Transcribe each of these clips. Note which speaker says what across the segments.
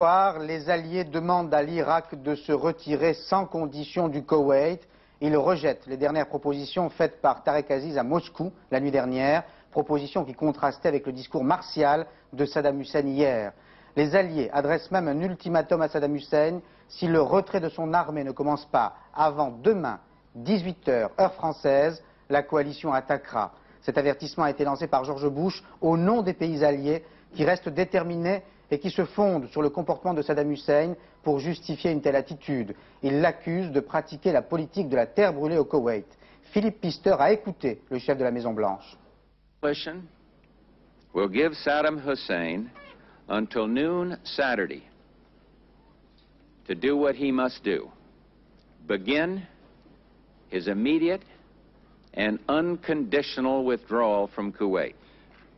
Speaker 1: Les Alliés demandent à l'Irak de se retirer sans condition du Koweït. Ils rejettent les dernières propositions faites par Tarek Aziz à Moscou la nuit dernière, propositions qui contrastaient avec le discours martial de Saddam Hussein hier. Les Alliés adressent même un ultimatum à Saddam Hussein. Si le retrait de son armée ne commence pas avant demain, 18 h, heure française, la coalition attaquera. Cet avertissement a été lancé par George Bush au nom des pays alliés qui restent déterminés et qui se fondent sur le comportement de Saddam Hussein pour justifier une telle attitude. Il l'accuse de pratiquer la politique de la terre brûlée au Koweït. Philippe Pister a écouté le chef de la Maison-Blanche.
Speaker 2: Will give Saddam Hussein until noon Saturday to do what he must do. Begin his immediate and unconditional withdrawal from Kuwait.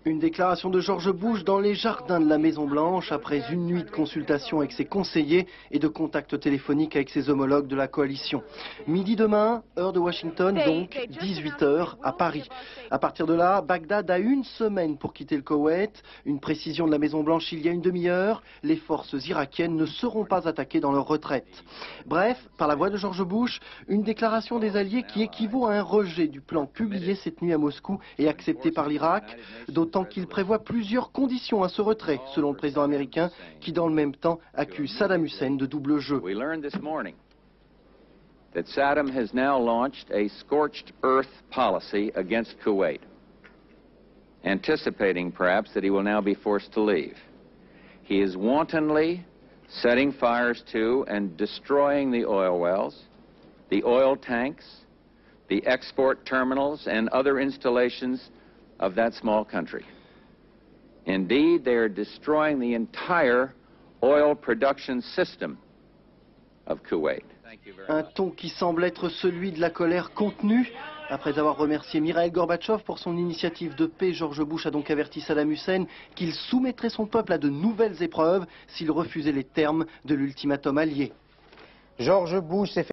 Speaker 3: Une déclaration de George Bush dans les jardins de la Maison-Blanche après une nuit de consultation avec ses conseillers et de contacts téléphoniques avec ses homologues de la coalition. Midi demain, heure de Washington, donc 18 h à Paris. À partir de là, Bagdad a une semaine pour quitter le Koweït. Une précision de la Maison-Blanche il y a une demi-heure. Les forces irakiennes ne seront pas attaquées dans leur retraite. Bref, par la voix de George Bush, une déclaration des Alliés qui équivaut à un rejet du plan publié cette nuit à Moscou et accepté par l'Irak, d'autant qu'il prévoit plusieurs conditions à ce retrait, selon le président américain, qui dans le même temps accuse Saddam Hussein de double jeu.
Speaker 2: We learned this morning that Saddam has now launched a scorched earth policy against Kuwait, anticipating perhaps that he will now be forced to leave. He is wantonly setting fires to and destroying the oil wells, the oil tanks, the export terminals and other installations of that small country. Indeed, they are destroying the entire oil production system of Kuwait.
Speaker 3: Un ton qui semble être celui de la colère contenue. Après avoir remercié Mikhaïl Gorbatchev pour son initiative de paix, George Bush a donc averti Saddam Hussein qu'il soumettrait son peuple à de nouvelles épreuves s'il refusait les termes de l'ultimatum allié.
Speaker 1: George Bush s'est fait